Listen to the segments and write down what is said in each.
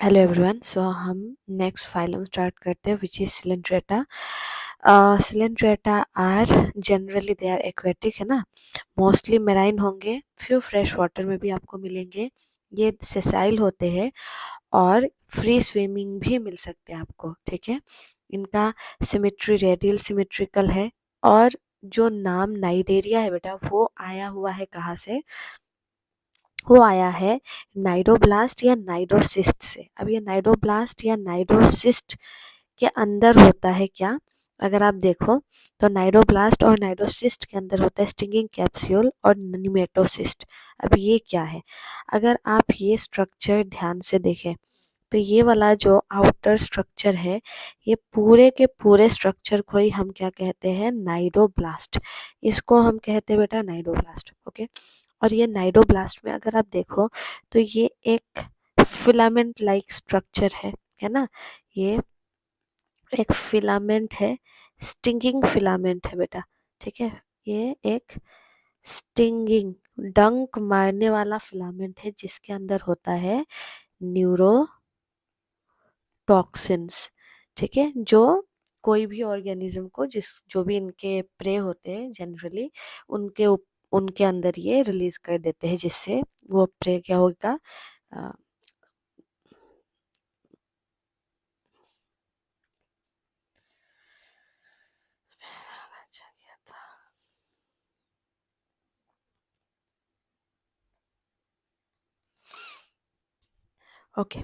Hello everyone. सो हम next phylum start करते हैं which is coelenterata. Coelenterata are generally they are aquatic, है ना। मोस्टली मेराइन होंगे, फ्यू फ्रेश वाटर में भी आपको मिलेंगे। ये सेसाइल होते हैं और फ्री स्विमिंग भी मिल सकते हैं आपको, ठीक है। इनका सिमेट्री रेडियल सिमेट्रिकल है। और जो नाम नाइडेरिया है बेटा, वो आया हुआ है कहाँ से? वो आया है नाइडोब्लास्ट या नाइडोसिस्ट से। अब ये नाइडोब्लास्ट या नाइडोसिस्ट के अंदर होता है क्या? अगर आप देखो तो नाइडोब्लास्ट और नाइडोसिस्ट के अंदर होता है स्टिंगिंग कैप्सूल और निमेटोसिस्ट। अब ये क्या है? अगर आप ये स्ट्रक्चर ध्यान से देखें तो ये वाला जो आउटर स्ट्रक्चर है, ये पूरे के पूरे स्ट्रक्चर को ही हम क्या कहते हैं? नाइडोब्लास्ट। इसको हम कहते हैं बेटा नाइडोब्लास्ट, ओके। और ये नाइडोब्लास्ट में अगर आप देखो तो ये एक फिलामेंट लाइक स्ट्रक्चर है ना। ये एक फिलामेंट है, स्टिंगिंग फिलामेंट है बेटा, ठीक है। ये एक स्टिंगिंग, डंक मारने वाला फिलामेंट है जिसके अंदर होता है न्यूरोटॉक्सिन्स, ठीक है। जो कोई भी ऑर्गेनिज्म को, जो भी इनके प्रे होते हैं जनरली, उनके अंदर ये रिलीज कर देते हैं, जिससे वो प्रे क्या होगा? अ, अच्छा गया था। ओके।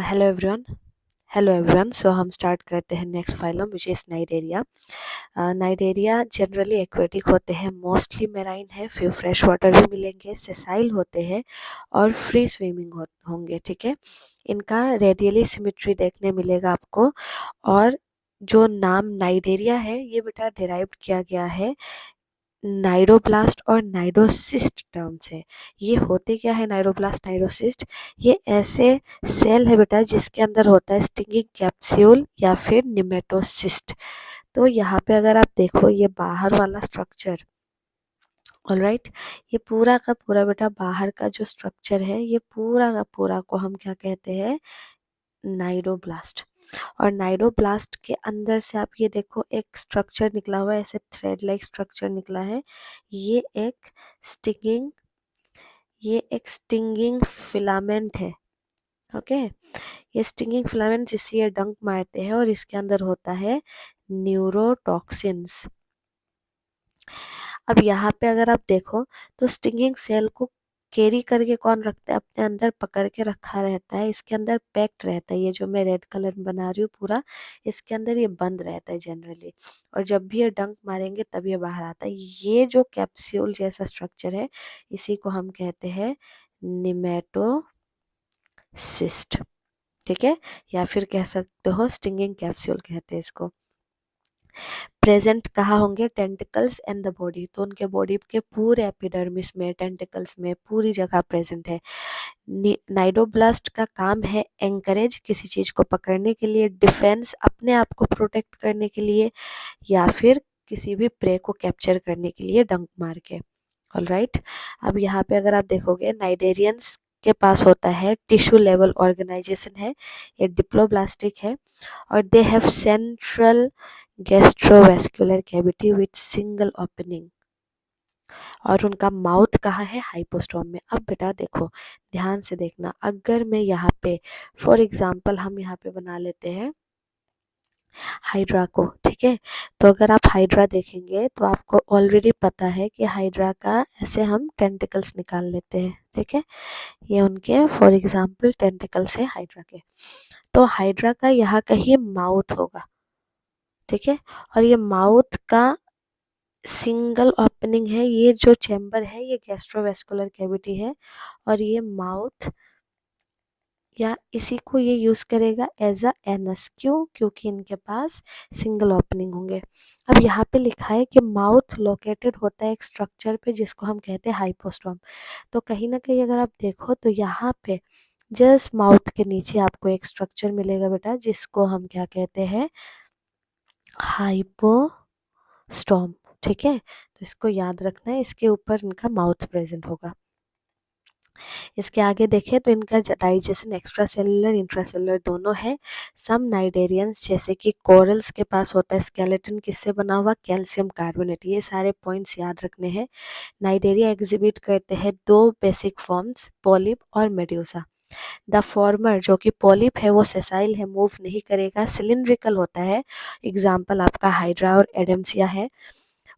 Hello everyone. सो हम स्टार्ट करते हैं next phylum which is Cnidaria. Cnidaria generally aquatic होते हैं, मोस्टली मेराइन है, फ्यू फ्रेश वाटर भी मिलेंगे, सेसाइल होते हैं और फ्री स्विमिंग होंगे, ठीक है। इनका रेडियली सिमेट्री देखने मिलेगा आपको। और जो नाम नाइडेरिया है ये बेटा डिराइव्ड किया गया है नाइडोब्लास्ट और नाइडोसिस्ट टर्म से। ये होते क्या है नाइडोब्लास्ट नाइडोसिस्ट? ये ऐसे सेल है बेटा जिसके अंदर होता है स्टिंगिंग कैप्सूल या फिर निमेटोसिस्ट। तो यहाँ पे अगर आप देखो ये बाहर वाला स्ट्रक्चर, ऑलराइट, ये पूरा का पूरा बेटा बाहर का जो स्ट्रक्चर है, ये पूरा का पूरा को हम क्या कहते हैं? नाइडोब्लास्ट। और नाइडोब्लास्ट के अंदर से आप ये देखो एक स्ट्रक्चर निकला हुआ है, ऐसे थ्रेड लाइक स्ट्रक्चर निकला है। ये एक स्टिंगिंग ये एक स्टिंगिंग फिलामेंट है, ओके। ये स्टिंगिंग फिलामेंट जिससे ये डंक मारते हैं और इसके अंदर होता है न्यूरोटॉक्सिन्स। अब यहाँ पे अगर आप देखो तो स्टिंगिंग सेल को कैरी करके कौन रखता है? अपने अंदर पकड़ के रखा रहता है, इसके अंदर पैक्ड रहता है। ये जो मैं रेड कलर में बना रही हूँ पूरा, इसके अंदर ये बंद रहता है जनरली। और जब भी ये डंक मारेंगे तब ये बाहर आता है। ये जो कैप्सूल जैसा स्ट्रक्चर है, इसी को हम कहते हैं निमेटोसिस्ट, ठीक है। या फिर कह सकते हो स्टिंगिंग कैप्सूल कहते हैं इसको। प्रेजेंट कहाँ होंगे? Tentacles and the body. तो उनके बॉडी के पूरे एपिडर्मिस में, टेंटिकल्स में, पूरी जगह प्रेजेंट है। नाइडोब्लास्ट का काम है एंकरेज, किसी चीज को पकड़ने के लिए, डिफेंस, अपने आप को प्रोटेक्ट करने के लिए, या फिर किसी भी प्रे को कैप्चर करने के लिए डंक मार के। ऑलराइट। अब यहाँ पे अगर आप देखोगे नाइडेरियंस के पास होता है टिश्यू लेवल ऑर्गेनाइजेशन है, ये डिप्लोब्लास्टिक है। और they have central gastrovascular cavity with single opening. और उनका माउथ कहाँ है? हाइपोस्टोम में। अब बेटा देखो, ध्यान से देखना, अगर मैं यहाँ पे फॉर एग्जाम्पल हम यहाँ पे बना लेते हैं हाइड्रा को, ठीक है। तो अगर आप हाइड्रा देखेंगे तो आपको ऑलरेडी पता है कि हाइड्रा का ऐसे हम टेंटिकल्स निकाल लेते हैं, ठीक है। ये उनके फॉर एग्जाम्पल टेंटिकल्स है हाइड्रा के। तो हाइड्रा का यहाँ कहीं माउथ होगा, ठीक है। और ये माउथ का सिंगल ओपनिंग है, ये जो चैम्बर है ये गैस्ट्रोवेस्कुलर कैविटी है। और ये माउथ या इसी को ये यूज करेगा एज अ एनस। क्यों? क्योंकि इनके पास सिंगल ओपनिंग होंगे। अब यहाँ पे लिखा है कि माउथ लोकेटेड होता है एक स्ट्रक्चर पे जिसको हम कहते हैं हाइपोस्टोम। तो कहीं ना कहीं अगर आप देखो तो यहाँ पे जस्ट माउथ के नीचे आपको एक स्ट्रक्चर मिलेगा बेटा, जिसको हम क्या कहते हैं? हाइपोस्टोम, ठीक है। तो इसको याद रखना है, इसके ऊपर इनका माउथ प्रेजेंट होगा। इसके आगे देखें तो इनका डाइजेशन एक्स्ट्रा सेलुलर इंट्रासेलुलर दोनों है। सम नाइडेरियंस जैसे कि कोरल्स के पास होता है स्केलेटन किससे बना हुआ, कैल्शियम कार्बोनेट। ये सारे पॉइंट्स याद रखने हैं। नाइडेरिया एग्जिबिट करते हैं दो बेसिक फॉर्म्स, पॉलिप और मेड्यूसा। द फॉर्मर जो कि पॉलिप है वो सेसाइल है, मूव नहीं करेगा, सिलिंड्रिकल होता है। एग्जाम्पल आपका हाइड्रा और एडम्सिया है।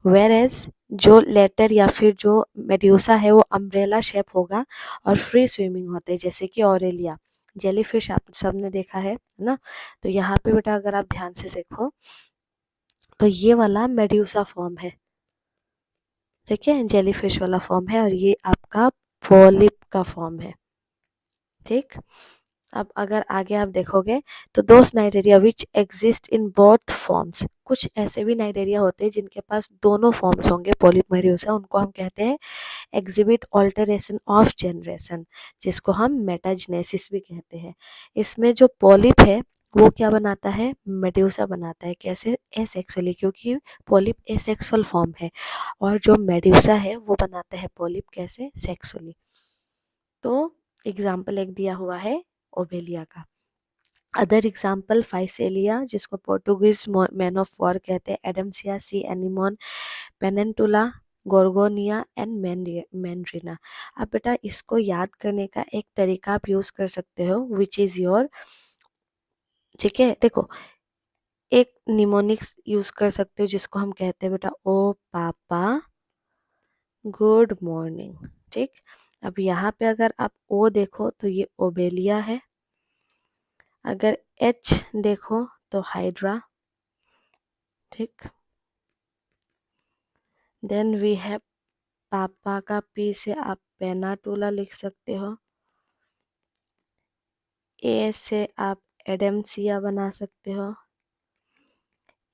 वेर एज जो लेटर या फिर जो मेड्यूसा है वो अम्ब्रेला शेप होगा और फ्री स्विमिंग होते हैं जैसे कि ऑरेलिया। जेलीफिश आप सबने देखा है ना। तो यहाँ पे बेटा अगर आप ध्यान से देखो तो ये वाला मेड्यूसा फॉर्म है, ठीक है, जेलीफिश वाला फॉर्म है, और ये आपका पॉलिप का फॉर्म है। ठीक, अब अगर आगे आप देखोगे तो those cnidaria which exist in both forms, कुछ ऐसे भी नाइडेरिया होते हैं जिनके पास दोनों फॉर्म्स होंगे पॉलिप मेड्यूसा, उनको हम कहते हैं एग्जिबिट ऑल्टरेशन ऑफ जनरेशन, जिसको हम मेटाजनेसिस भी कहते हैं। इसमें जो पॉलिप है वो क्या बनाता है, मेड्यूसा बनाता है। कैसे, एसेक्सुअली, क्योंकि पॉलिप एसेक्सुअल फॉर्म है, और जो मेड्यूसा है वो बनाता है पॉलिप कैसे, सेक्सुअली। तो एग्जाम्पल एक दिया हुआ है ओबेलिया का। अदर एग्जाम्पल फाइसेलिया जिसको पोर्टुगीज मैन ऑफ वॉर कहते हैं, Adamsia, sea anemone, Pennatula, Gorgonia and Meandrina. अब बेटा इसको याद करने का एक तरीका आप यूज कर सकते हो, विच इज योर, ठीक है, देखो एक निमोनिक्स यूज कर सकते हो जिसको हम कहते हैं बेटा ओ पापा गुड मॉर्निंग। ठीक, अब यहाँ पे अगर आप ओ देखो तो ये ओबेलिया है, अगर एच देखो तो हाइड्रा। ठीक, देन वी हैव पापा का पी से आप पेनाटूला लिख सकते हो, ए से आप एडेम्सिया बना सकते हो,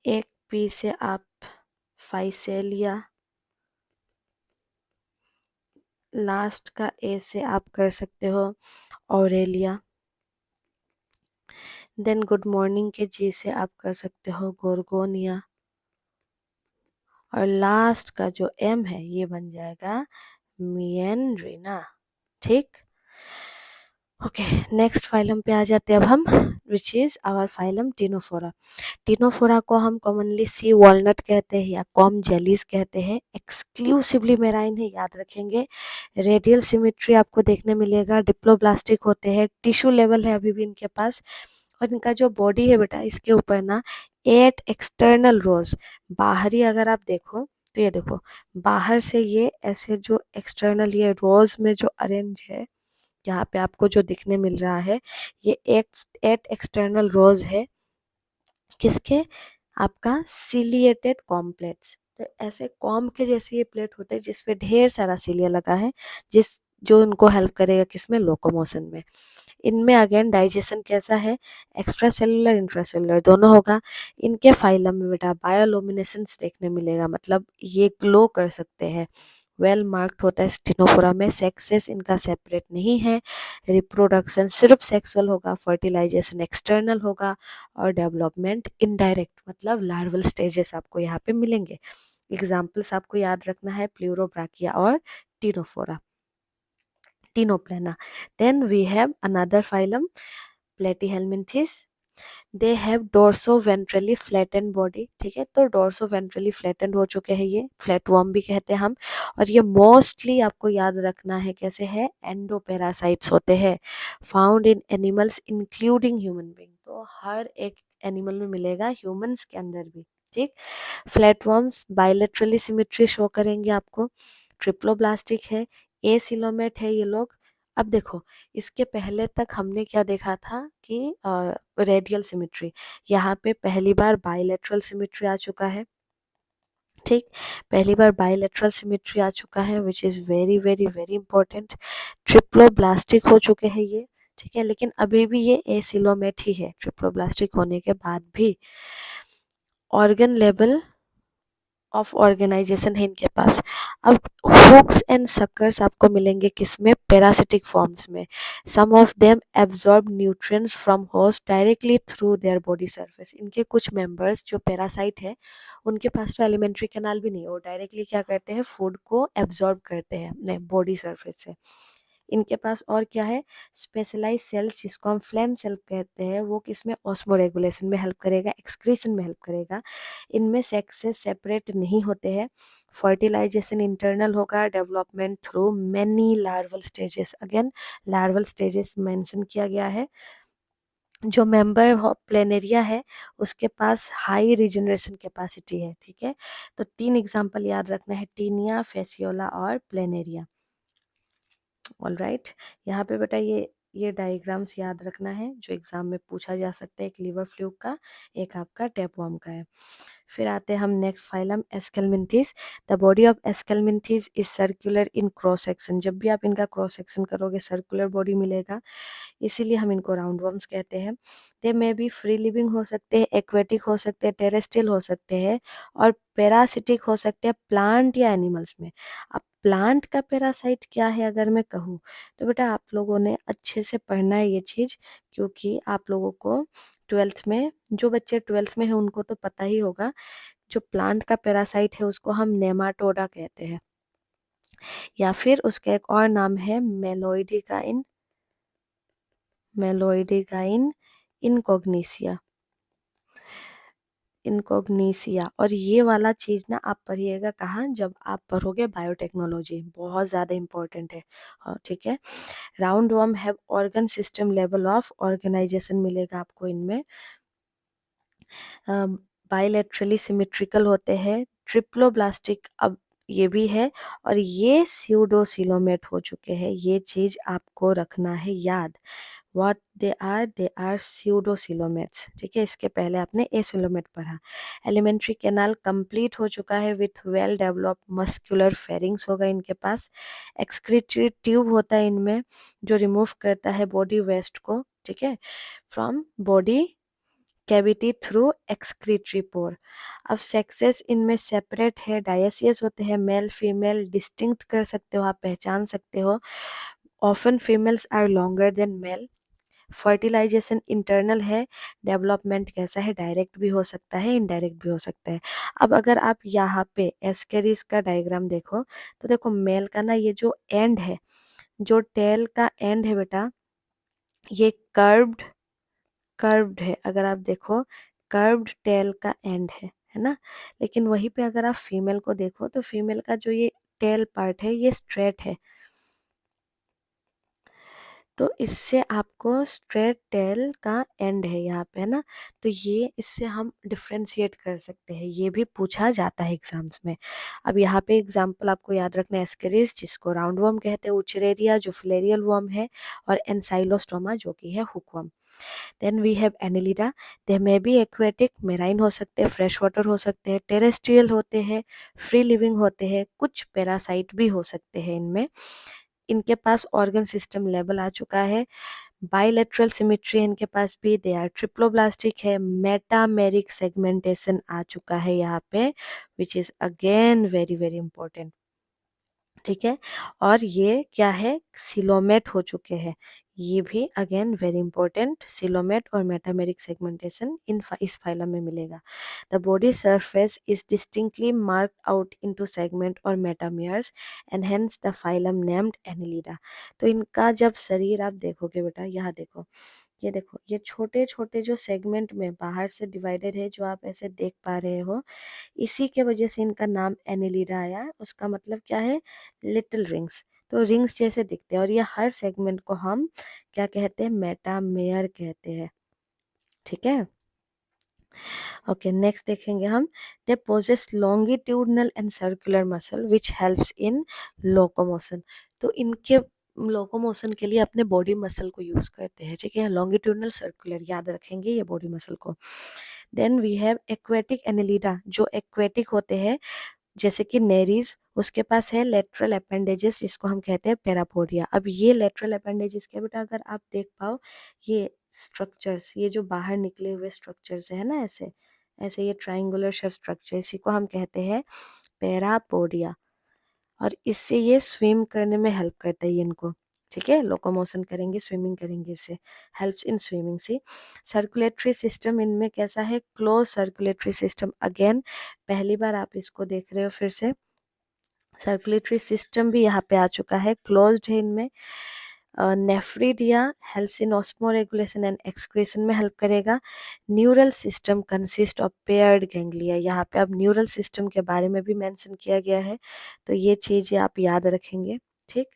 एक पी से आप फाइसेलिया, लास्ट का ए से आप कर सकते हो ऑरेलिया, देन गुड मॉर्निंग के जी से आप कर सकते हो गोर्गोनिया, और लास्ट का जो एम है ये बन जाएगा मियनड्रीना। ठीक, ओके, नेक्स्ट फाइलम पे आ जाते हैं अब हम, which is our phylum ctenophora. Ctenophora को हम कॉमनली सी वॉलनट कहते हैं या कॉम जेलीज कहते हैं। एक्सक्लूसिवली मेराइन है, याद रखेंगे। रेडियल सिमेट्री आपको देखने मिलेगा, डिप्लोब्लास्टिक होते हैं, टिश्यू लेवल है अभी भी इनके पास, और इनका जो बॉडी है बेटा इसके ऊपर ना 8 एक्सटर्नल रोज, बाहरी अगर आप देखो तो ये देखो बाहर से ये ऐसे जो एक्सटर्नल ये रोज में जो अरेंज है, यहाँ पे आपको जो दिखने मिल रहा है ये 8 एक्सटर्नल रोज है, किसके, आपका सिलिएटेड कॉम्प्लेट्स। तो ऐसे कॉम के जैसे ये प्लेट होते हैं जिसपे ढेर सारा सिलिया लगा है, जिस जो इनको हेल्प करेगा किसमें, लोकोमोशन में। इनमें अगेन डाइजेशन कैसा है, एक्स्ट्रा सेलुलर इंट्रासेलुलर दोनों होगा। इनके फाइलम में बेटा बायोलुमिनेसेंस देखने मिलेगा, मतलब ये ग्लो कर सकते हैं। वेल मार्क्ड होता है स्टिनोफोरा में, सेक्सेस इनका सेपरेट नहीं है, रिप्रोडक्शन सिर्फ सेक्सुअल होगा, फर्टिलाइजेशन एक्सटर्नल होगा, और डेवलपमेंट इनडायरेक्ट, मतलब लार्वल स्टेजेस आपको यहाँ पे मिलेंगे। एग्जाम्पल्स आपको याद रखना है, प्लूरोब्राकिया और Ctenophora, Ctenoplana. Then we have another phylum Platyhelminthes, they have dorso ventrally flattened body. ठीक है, तो डोर्सो वेंट्रली फ्लैटेंड हो चुके हैं, ये फ्लैटवर्म भी कहते हैं हम, और ये मोस्टली आपको याद रखना है कैसे है, एंडोपेरासाइट्स होते हैं, found in animals including human being. तो हर एक एनिमल में मिलेगा, ह्यूमंस के अंदर भी। ठीक, फ्लैटवर्म्स बायलेटरली सिमेट्री शो करेंगे आपको, ट्रिप्लोब्लास्टिक है, एसिलोमेट है ये लोग। अब देखो इसके पहले तक हमने क्या देखा था कि रेडियल सिमेट्री, यहाँ पे पहली बार बायलेटरल सिमेट्री आ चुका है। ठीक, पहली बार बायलेटरल सिमेट्री आ चुका है, which is very very very important. Triploblastic हो चुके हैं ये, ठीक है, लेकिन अभी भी ये एसिलोमेट ही है ट्रिप्लोब्लास्टिक होने के बाद भी। ऑर्गन लेवल ऑफ ऑर्गेनाइजेशन है इनके पास। अब हुक्स एंड सकर्स आपको मिलेंगे किसमें, पैरासिटिक फॉर्म्स में। Some of them absorb nutrients from host directly through their body surface. इनके कुछ मेंबर्स जो पैरासाइट है उनके पास तो एलिमेंट्री कैनाल भी नहीं है, वो डायरेक्टली क्या करते हैं, फूड को एब्जॉर्ब करते हैं अपने बॉडी सरफेस से। इनके पास और क्या है, स्पेशलाइज सेल्स जिसको हम फ्लेम सेल कहते हैं, वो किसमें, ऑस्मो रेगुलेशन में हेल्प करेगा, एक्सक्रीशन में हेल्प करेगा। इनमें सेक्स से सेपरेट नहीं होते हैं। फर्टिलाइजेशन इंटरनल होगा, development through many larval stages, again larval stages mention किया गया है। जो मेंबर ऑफ प्लेनेरिया है उसके पास हाई रिजनरेशन कैपेसिटी है, ठीक है। तो 3 एग्जांपल याद रखना है, टीनिया, फेसियोला और प्लेनेरिया। ऑल राइट, यहाँ पे बेटा ये डायग्राम्स याद रखना है जो एग्जाम में पूछा जा सकता है, एक लिवर फ्लूक का, एक आपका टैपवर्म का है। फिर आते हैं हम next phylum Aschelminthes. The body of Aschelminthes is circular in cross section. जब भी आप इनका क्रॉस सेक्शन करोगे सर्कुलर बॉडी मिलेगा, इसीलिए हम इनको राउंड वर्म्स कहते हैं। दे में भी फ्री लिविंग हो सकते हैं, एक्वेटिक हो सकते हैं, टेरेस्ट्रियल हो सकते हैं और पैरासिटिक हो सकते हैं प्लांट या एनिमल्स में। अब प्लांट का पैरासाइट क्या है अगर मैं कहूँ तो बेटा आप लोगों ने अच्छे से पढ़ना है ये चीज़, क्योंकि आप लोगों को ट्वेल्थ में, जो बच्चे ट्वेल्थ में हैं उनको तो पता ही होगा, जो प्लांट का पैरासाइट है उसको हम नेमाटोडा कहते हैं, या फिर उसका एक और नाम है मेलोइडिकाइन, मेलोइडिकाइन इनकॉग्निसिया, इनकॉग्निसिया। और ये वाला चीज़ ना आप पढ़िएगा कहाँ, जब आप पढ़ोगे बायोटेक्नोलॉजी, बहुत ज़्यादा इंपॉर्टेंट है। ठीक है, round worm have organ system level of organisation मिलेगा आपको इनमें, बाइलेटरली सिमेट्रिकल होते हैं, ट्रिप्लोब्लास्टिक अब ये भी है, और ये स्यूडोसिलोमेट हो चुके हैं। ये चीज आपको रखना है याद, व्हाट दे आर स्यूडोसिलोमेट्स, ठीक है। इसके पहले आपने एसिलोमेट पढ़ा। एलिमेंट्री कैनाल कंप्लीट हो चुका है with well develop muscular pharynx होगा इनके पास। एक्सक्रीटरी ट्यूब होता है इनमें जो रिमूव करता है बॉडी वेस्ट को, ठीक है, from body cavity through excretory पोर। अब सेक्सेस इनमें सेपरेट है, डायसियस होते हैं, मेल फीमेल डिस्टिंक्ट कर सकते हो, आप पहचान सकते हो। Often females are longer than male. Fertilisation internal है, डेवलपमेंट कैसा है, डायरेक्ट भी हो सकता है, इनडायरेक्ट भी हो सकता है। अब अगर आप यहाँ पे एस्केरिस का डायग्राम देखो तो देखो मेल का ना ये जो एंड है, जो टेल का एंड है बेटा, ये कर्व्ड है। अगर आप देखो कर्व्ड टेल का एंड है ना। लेकिन वहीं पे अगर आप फीमेल को देखो तो फीमेल का जो ये टेल पार्ट है ये स्ट्रेट है, तो इससे आपको स्ट्रेट टेल का एंड है यहाँ पे, है ना। तो ये इससे हम डिफ्रेंशिएट कर सकते हैं, ये भी पूछा जाता है एग्जाम्स में। अब यहाँ पे एग्जाम्पल आपको याद रखना है, एस्केरिस जिसको राउंड वर्म कहते हैं, उचरेरिया जो फ्लेरियल वर्म है, और एनसाइलोस्टोमा जो कि है hookworm. Then we have annelida, they may be aquatic, marine हो सकते हैं, फ्रेश वाटर हो सकते हैं, टेरेस्ट्रियल होते हैं, फ्री लिविंग होते हैं, कुछ पैरासाइट भी हो सकते हैं इनमें। इनके पास ऑर्गन सिस्टम लेवल आ चुका है, बाइलेटरल सिमेट्री इनके पास भी, दे आर ट्रिप्लोब्लास्टिक है, मेटामेरिक सेगमेंटेशन आ चुका है यहाँ पे, which is again very very important, ठीक है। और ये क्या है, सिलोमेट हो चुके हैं, ये भी अगेन वेरी इंपॉर्टेंट, सिलोमेट और मेटामेरिक सेगमेंटेशन इस फाइलम में मिलेगा। The body surface is distinctly marked out into segment और metameres and hence the phylum named Annelida. तो इनका जब शरीर आप देखोगे बेटा, यहाँ देखो, ये देखो, ये छोटे छोटे जो सेगमेंट में बाहर से डिवाइडेड है जो आप ऐसे देख पा रहे हो, इसी के वजह से इनका नाम एनिलिडा आया। उसका मतलब क्या है, लिटिल रिंग्स, तो रिंग्स जैसे दिखते हैं। और ये हर सेगमेंट को हम क्या कहते हैं, मेटामेयर कहते हैं, ठीक है। ओके, नेक्स्ट देखेंगे हम, they possess longitudinal and circular muscle which helps in locomotion. तो इनके लोकोमोशन के लिए अपने बॉडी मसल को यूज करते हैं, ठीक है, लॉन्गिट्यूडनल सर्कुलर याद रखेंगे ये बॉडी मसल को। Then we have aquatic annelida, जो एक्वेटिक होते हैं जैसे कि नेरीज, उसके पास है लेटरल अपेंडेजेस जिसको हम कहते हैं पैरापोडिया। अब ये लेटरल अपेंडेजेस क्या बेटा, अगर आप देख पाओ ये स्ट्रक्चर्स, ये जो बाहर निकले हुए स्ट्रक्चर्स है ना, ऐसे ऐसे ये ट्राइंगुलर शेप स्ट्रक्चर, इसी को हम कहते हैं पैरापोडिया। और इससे ये स्विम करने में हेल्प करता है ये इनको, ठीक है, लोकोमोशन करेंगे, स्विमिंग करेंगे, इससे helps in swimming. See circulatory system इनमें कैसा है, क्लोज सर्कुलेटरी सिस्टम, अगेन पहली बार आप इसको देख रहे हो फिर से, सर्कुलेटरी सिस्टम भी यहाँ पे आ चुका है, क्लोज्ड है इनमें। Nephridia helps in osmo regulation and excretion में हेल्प करेगा। Neural system consist of paired ganglia, यहाँ पे अब न्यूरल सिस्टम के बारे में भी मेंशन किया गया है, तो ये चीज़ें आप याद रखेंगे, ठीक।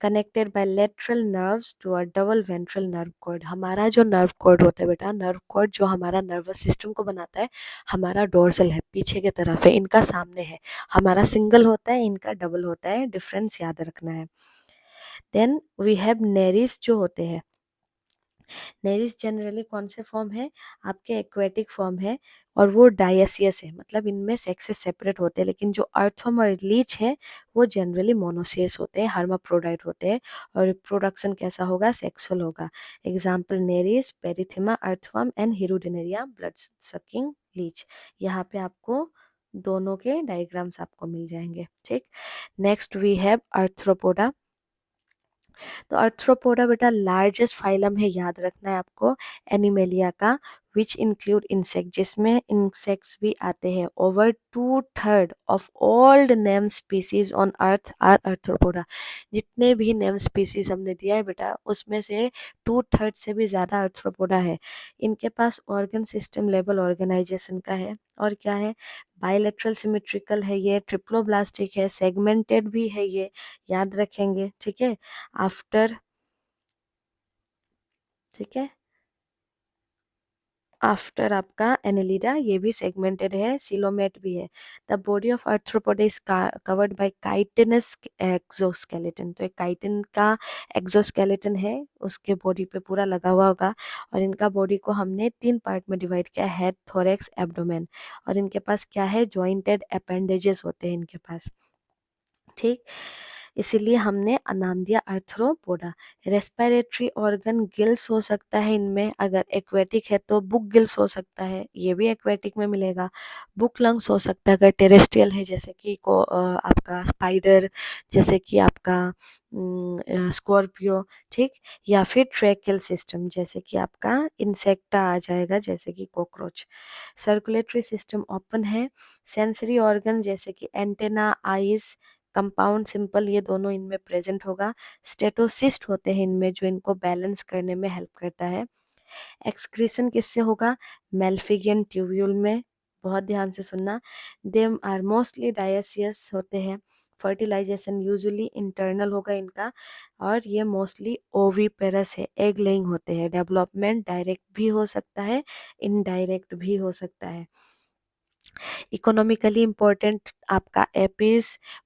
Connected by lateral nerves to a double ventral nerve cord, हमारा जो नर्व कॉर्ड होता है बेटा, नर्व कॉर्ड जो हमारा नर्वस सिस्टम को बनाता है, हमारा डोर्सल है, पीछे की तरफ है, इनका सामने है, हमारा सिंगल होता है, इनका डबल होता है, डिफरेंस याद रखना है। देन वी हैव नेरिस जो होते हैं, नेरिस जनरली कौन से फॉर्म है, आपके एक्वेटिक फॉर्म है, और वो डायसियस है, मतलब इनमें सेक्सेस सेपरेट होते हैं, लेकिन जो अर्थवर्म और लीच है वो जनरली मोनोसियस होते हैं, हर्माफ्रोडाइट होते हैं, और रिप्रोडक्शन कैसा होगा, सेक्सुअल होगा। Example Nereis, Pheretima earthworm and Hirudinaria blood sucking leech. यहाँ पे आपको दोनों के डायग्राम्स आपको मिल जाएंगे, ठीक। Next we have arthropoda. तो आर्थ्रोपोडा बेटा लार्जेस्ट फाइलम है, याद रखना है आपको, एनिमेलिया का, विच इंक्लूड इंसेक्ट, जिसमें इंसेक्ट्स भी आते हैं। Over 2/3 of all name species on earth are arthropoda, जितने भी नेम स्पीसीज हमने दिया है बेटा, उसमें से 2/3 से भी ज़्यादा आर्थ्रोपोडा है। इनके पास ऑर्गन सिस्टम लेवल ऑर्गेनाइजेशन का है, और क्या है, बायलेटरल सिमेट्रिकल है ये, ट्रिप्लोब्लास्टिक है, सेगमेंटेड भी है ये, याद रखेंगे, ठीक है। आफ्टर, ठीक है, आफ्टर आपका एनेलिडा, ये भी सेगमेंटेड है, सिलोमेट भी है। The body of arthropoda is covered by chitinous exoskeleton, तो एक काइटिन का एक्सोस्केलेटन है, उसके बॉडी पे पूरा लगा हुआ होगा, और इनका बॉडी को हमने 3 पार्ट में डिवाइड किया, हेड, थोरैक्स, एब्डोमेन, और इनके पास क्या है, जॉइंटेड अपेंडेजेस होते हैं इनके पास, ठीक। इसीलिए हमने नाम दिया आर्थ्रोपोडा। रेस्पिरेटरी ऑर्गन गिल्स हो सकता है इनमें, अगर एक्वेटिक है तो बुक गिल्स हो सकता है, ये भी एक्वेटिक में मिलेगा। बुक लंग्स हो सकता है अगर टेरेस्ट्रियल है, जैसे कि आपका स्पाइडर, जैसे कि आपका स्कॉर्पियो, ठीक। या फिर ट्रैकियल सिस्टम, जैसे कि आपका इंसेक्टा आ जाएगा, जैसे कि कॉकरोच। सर्कुलेटरी सिस्टम ओपन है। सेंसरी ऑर्गन जैसे कि एंटेना, आईज, कंपाउंड, सिंपल, ये दोनों इनमें प्रेजेंट होगा। स्टेटोसिस्ट होते हैं इनमें, जो इनको बैलेंस करने में हेल्प करता है। एक्सक्रीशन किससे होगा, मेल्फिगियन ट्यूब्यूल में, बहुत ध्यान से सुनना। देम आर मोस्टली डायसियस होते हैं। फर्टिलाइजेशन यूजुअली इंटरनल होगा इनका, और ये मोस्टली ओवीपेरस है, एग लेइंग होते हैं। डेवलपमेंट डायरेक्ट भी हो सकता है, इनडायरेक्ट भी हो सकता है। इकोनॉमिकली इम्पोर्टेंट आपका एपिस,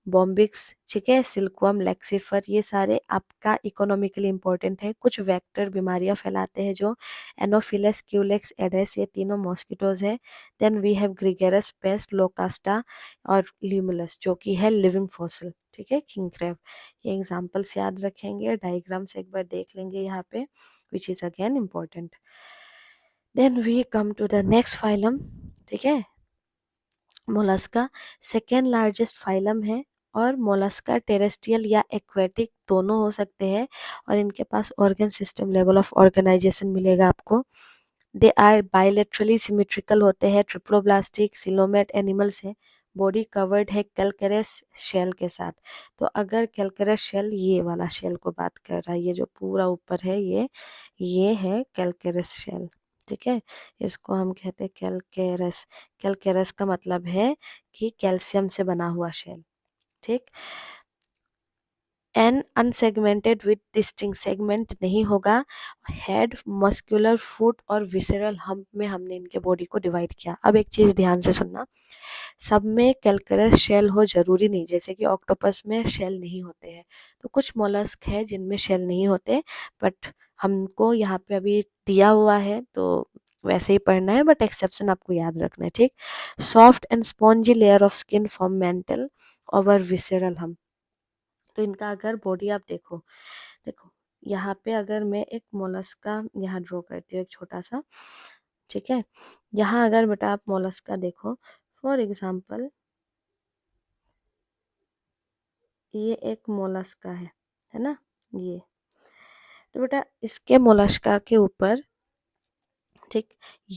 बॉम्बिक्स, ठीक है, सिल्कवर्म, लेक्सिफर, ये सारे आपका इकोनॉमिकली इम्पोर्टेंट है। कुछ वेक्टर बीमारियां फैलाते हैं, जो एनोफिलस, क्यूलेक्स, एडेस, ये तीनों मॉस्किटोज है। देन वी हैव ग्रिगेरस पेस्ट, लोकास्टा और ल्यूमुलस, जो कि है लिविंग फॉसिल, ठीक है, किंग क्रैब। ये एग्जांपल्स याद रखेंगे, डायग्राम्स एक बार देख लेंगे यहाँ पे, which is again important. Then we come to the next phylum, ठीक है, मोलस्का। सेकेंड लार्जेस्ट फाइलम है, और मोलस्का टेरेस्ट्रियल या एक्वेटिक दोनों हो सकते हैं, और इनके पास organ system level of organisation मिलेगा आपको। दे आर बायलेटरली सिमेट्रिकल होते हैं, ट्रिप्लोब्लास्टिक, सिलोमेट एनिमल्स है। बॉडी कवर्ड है कैलकेरस शेल के साथ। तो अगर कैलकेरस शेल, ये वाला शेल को बात कर रहा है, ये जो पूरा ऊपर है, ये है कैलकेरस शेल, ठीक है। इसको हम कहते हैं कैलकेरस। कैलकेरस का मतलब है कि कैल्शियम से बना हुआ शेल, ठीक। An unsegmented with distinct, segment नहीं होगा। हेड, मस्कुलर, फुट और विसरल हम्प में हमने इनके बॉडी को डिवाइड किया। अब एक चीज ध्यान से सुनना, सब में कैलकरस शेल हो जरूरी नहीं, जैसे कि ऑक्टोपस में शेल नहीं होते हैं, तो कुछ मोलस्क है जिनमें शेल नहीं होते, बट हमको यहाँ पे अभी दिया हुआ है तो वैसे ही पढ़ना है, बट एक्सेप्शन आपको याद रखना है, ठीक। Soft and spongy layer of skin form mental over visceral हम। तो इनका अगर बॉडी आप देखो, देखो यहाँ पे अगर मैं एक मोलस्का यहाँ ड्रॉ करती हूँ, एक छोटा सा, ठीक है। यहाँ अगर बेटा आप मोलस्का देखो, फॉर एग्जाम्पल ये एक मोलस्का है ना, ये, तो बेटा इसके मोलस्का के ऊपर, ठीक,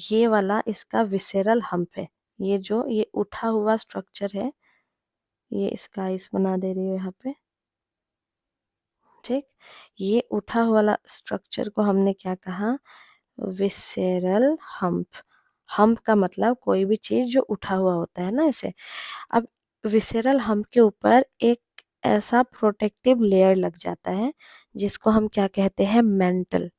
ये वाला इसका विसेरल हम्प है, ये जो ये उठा हुआ स्ट्रक्चर है, ये स्काइस बना दे रही हूँ यहाँ पे, ठीक। ये उठा वाला स्ट्रक्चर को हमने क्या कहा, विसेरल हम्प। हम्प का मतलब कोई भी चीज जो उठा हुआ होता है ना, ऐसे। अब विसेरल हम्प के ऊपर एक ऐसा प्रोटेक्टिव लेयर लग जाता है जिसको हम क्या कहते हैं, मेंटल,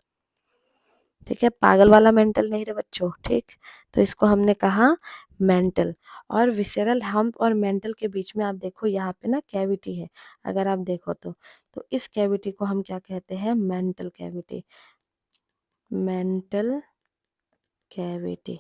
ठीक है। पागल वाला मेंटल नहीं रे बच्चों, ठीक। तो इसको हमने कहा मेंटल। और विसेरल हम्प और मेंटल के बीच में आप देखो यहाँ पे ना कैविटी है, अगर आप देखो तो इस कैविटी को हम क्या कहते हैं, मेंटल कैविटी, मेंटल कैविटी।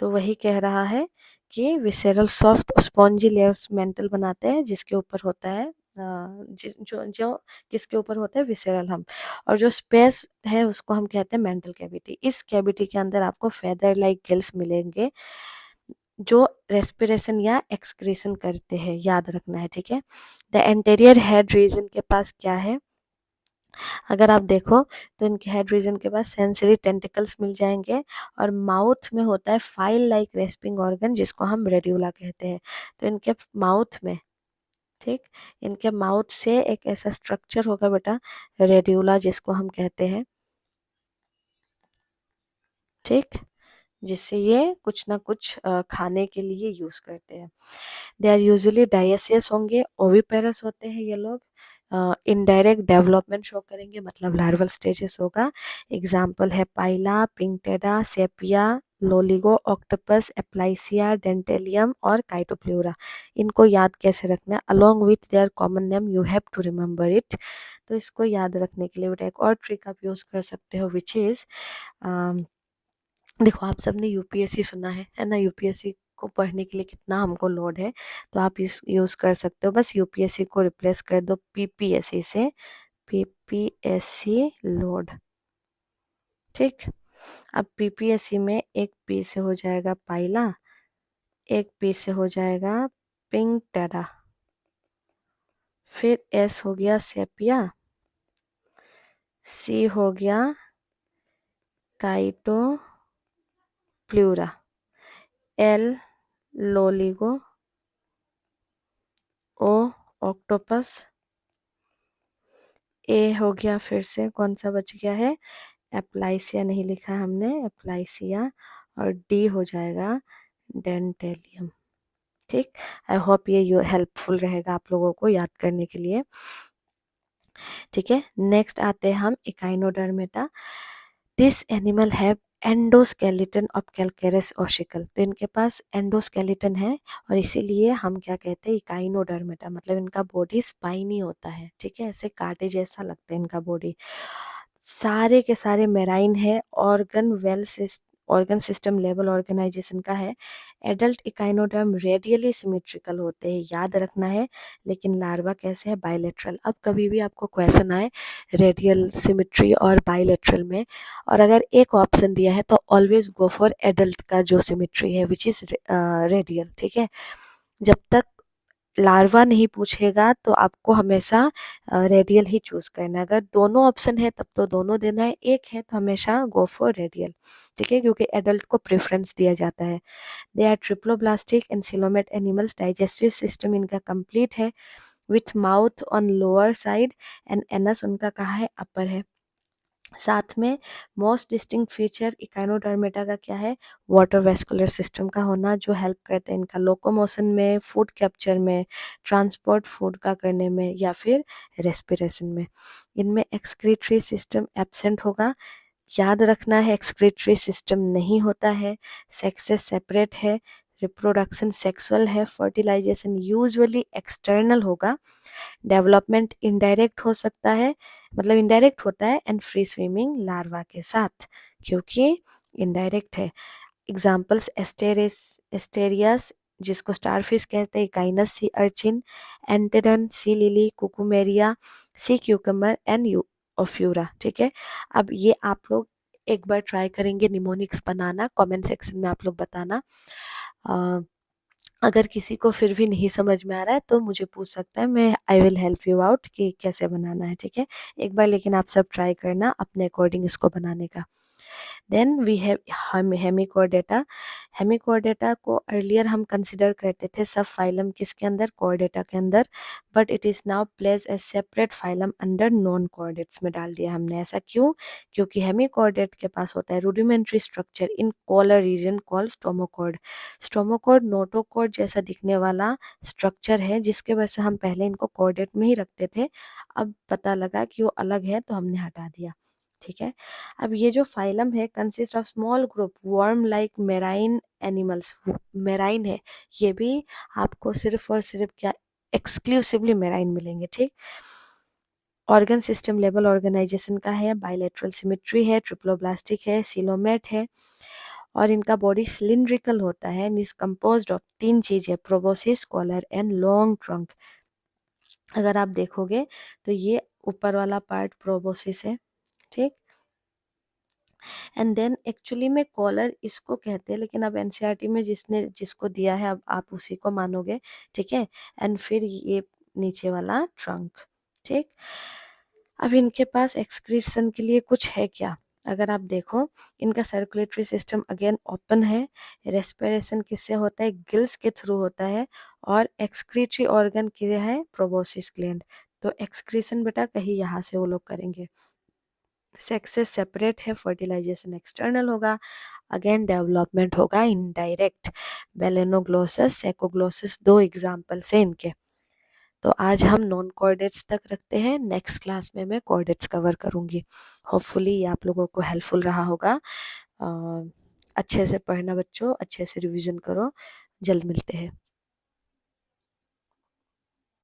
तो वही कह रहा है कि visceral soft spongy layers mental बनाते हैं जिसके ऊपर होता है जो जो किसके ऊपर होता है, विसेरल हम। और जो स्पेस है उसको हम कहते हैं मेंटल कैविटी। इस कैविटी के अंदर आपको फेदर लाइक गिल्स मिलेंगे जो रेस्पिरेशन या एक्सक्रीशन करते हैं, याद रखना है, ठीक है। द एंटेरियर हेड रीजन के पास क्या है, अगर आप देखो तो इनके हेड रीजन के पास सेंसरी टेंटिकल्स मिल जाएंगे। और माउथ में होता है फाइल लाइक रेस्पिंग ऑर्गन जिसको हम रेड्यूला कहते हैं। तो इनके माउथ में, ठीक, इनके माउथ से एक ऐसा स्ट्रक्चर होगा बेटा, रेड्यूला, जिसको हम कहते हैं, ठीक, जिससे ये कुछ ना कुछ खाने के लिए यूज करते हैं। दे आर यूजुअली डायसियस होंगे, ओविपेरस होते हैं ये लोग। इनडायरेक्ट डेवलपमेंट शो करेंगे, मतलब लार्वल स्टेजेस होगा। एग्जाम्पल है pila, pinctada, sepia, loligo, octopus, aplysia, dentalium और काइटोप्ल्यूरा। इनको याद कैसे रखना है, along with their common name you have to remember it. तो इसको याद रखने के लिए बेटा एक और ट्रिक आप यूज कर सकते हो, विच इज, देखो आप सबने यूपीएससी सुना है ना, यूपीएससी को पढ़ने के लिए कितना हमको लोड है। तो आप इस यूज कर सकते हो, बस यूपीएससी को रिप्लेस कर दो पीपीएससी से, पीपीएससी लोड, ठीक। अब पीपीएससी में एक पी से हो जाएगा पाइला, एक पी से हो जाएगा पिंक टेरा, फिर एस हो गया सेपिया, सी हो गया काइटो प्लूरा, एल लोलिगो, ओ ऑक्टोपस, ए हो गया, फिर से कौन सा बच गया है, एप्लाइसिया नहीं लिखा है हमने, एप्लाइसिया। और डी हो जाएगा डेंटेलियम, ठीक। आई होप ये हेल्पफुल रहेगा आप लोगों को याद करने के लिए, ठीक है। नेक्स्ट आते हैं हम Echinodermata. This animal have endoskeleton of calcareous ossicle. तो इनके पास एंडोस्केलेटन है और इसीलिए हम क्या कहते हैं, इकाइनोडर्मेटा, मतलब इनका बॉडी स्पाइनी होता है, ठीक है, ऐसे कांटे जैसा लगता है इनका बॉडी। सारे के सारे मेराइन है, ऑर्गन सिस्टम लेवल ऑर्गेनाइजेशन का है। एडल्ट इकाइनोडर्म रेडियली सिमेट्रिकल होते हैं, याद रखना है। लेकिन लार्वा कैसे है, बायलेटरल। अब कभी भी आपको क्वेश्चन आए रेडियल सिमेट्री और बायलेटरल में, और अगर एक ऑप्शन दिया है तो ऑलवेज गो फॉर एडल्ट का जो सिमेट्री है विच इज रेडियल, ठीक है। जब तक लार्वा नहीं पूछेगा तो आपको हमेशा रेडियल ही चूज करना है। अगर दोनों ऑप्शन है तब तो दोनों देना है, एक है तो हमेशा गो फॉर रेडियल, ठीक है, क्योंकि एडल्ट को प्रेफरेंस दिया जाता है। They are triploblastic and coelomate animals, digestive system इनका कंप्लीट है, with mouth on lower side and anus उनका कहाँ है, अपर है। साथ में मोस्ट डिस्टिंक्ट फीचर इकाइनोडर्मेटा का क्या है, वाटर वेस्कुलर सिस्टम का होना, जो हेल्प करते हैं इनका लोकोमोशन में, फूड कैप्चर में, ट्रांसपोर्ट फूड का करने में या फिर रेस्पिरेशन में। इनमें एक्सक्रीटरी सिस्टम एब्सेंट होगा, याद रखना है, एक्सक्रीटरी सिस्टम नहीं होता है, सेक्सेस सेपरेट है, रिप्रोडक्शन सेक्सुअल है, फर्टिलाइजेशन यूजुअली एक्सटर्नल होगा, डेवलपमेंट इनडायरेक्ट हो सकता है, मतलब इनडायरेक्ट होता है, एंड फ्री स्विमिंग लार्वा के साथ, क्योंकि इनडायरेक्ट है। एग्जाम्पल्स एस्टेरियस जिसको स्टारफिश कहते हैं, Echinus sea urchin, Antedon, sea lily, Cucumaria, sea cucumber and you Ophiura, ठीक है। अब ये आप लोग एक बार ट्राई करेंगे निमोनिक्स बनाना, कमेंट सेक्शन में आप लोग बताना। अगर किसी को फिर भी नहीं समझ में आ रहा है तो मुझे पूछ सकता है, मैं I will help you out कि कैसे बनाना है, ठीक है। एक बार लेकिन आप सब ट्राई करना अपने अकॉर्डिंग इसको बनाने का। Then we have Hemichordata. Hemichordata को अर्लियर हम कंसिडर करते थे सब फाइलम किसके अंदर, कॉर्डेटा के अंदर, but it is now place a separate phylum under non chordates में डाल दिया हमने। ऐसा क्यों? क्योंकि हेमिकॉर्डेट के पास होता है rudimentary structure in collar region called stomochord. Stomochord notochord जैसा दिखने वाला स्ट्रक्चर है, जिसके वजह से हम पहले इनको कॉर्डेट में ही रखते थे, अब पता लगा कि वो अलग है तो हमने हटा दिया। ठीक है, अब ये जो फाइलम है consist of small group worm like marine animals. Marine है ये भी, आपको सिर्फ और सिर्फ क्या, एक्सक्लूसिवली मेराइन मिलेंगे। ठीक, ऑर्गन सिस्टम लेवल ऑर्गेनाइजेशन का है, बायलेटरल सिमेट्री है, ट्रिप्लोब्लास्टिक है, सिलोमेट है, और इनका बॉडी सिलिंड्रिकल होता है, इज कंपोज्ड ऑफ 3 चीजें, proboscis, collar and long trunk. अगर आप देखोगे तो ये ऊपर वाला पार्ट प्रोबोसिस है। ठीक, एंड देन एक्चुअली में कॉलर इसको कहते हैं, लेकिन अब एनसीईआरटी में जिसने जिसको दिया है अब आप उसी को मानोगे। ठीक है, एंड फिर ये नीचे वाला ट्रंक। ठीक, अब इनके पास एक्सक्रीशन के लिए कुछ है क्या? अगर आप देखो, इनका सर्कुलेटरी सिस्टम अगेन ओपन है, रेस्पिरेशन किससे होता है, गिल्स के थ्रू होता है, और एक्सक्रीटरी ऑर्गन क्या है, प्रोबोसिस ग्लैंड। तो एक्सक्रीशन बेटा कहीं यहाँ से वो लोग करेंगे। सेक्सेस सेपरेट है, फर्टिलाइजेशन एक्सटर्नल होगा, अगेन डेवलपमेंट होगा इनडायरेक्ट। बेलेनोग्लोसस, सेकोग्लोसस, 2 एग्जाम्पल्स हैं इनके। तो आज हम नॉन कॉर्डेट्स तक रखते हैं, नेक्स्ट क्लास में मैं कॉर्डेट्स कवर करूंगी। होपफुली ये आप लोगों को हेल्पफुल रहा होगा। अच्छे से पढ़ना बच्चों, अच्छे से रिवीजन करो, जल्द मिलते हैं।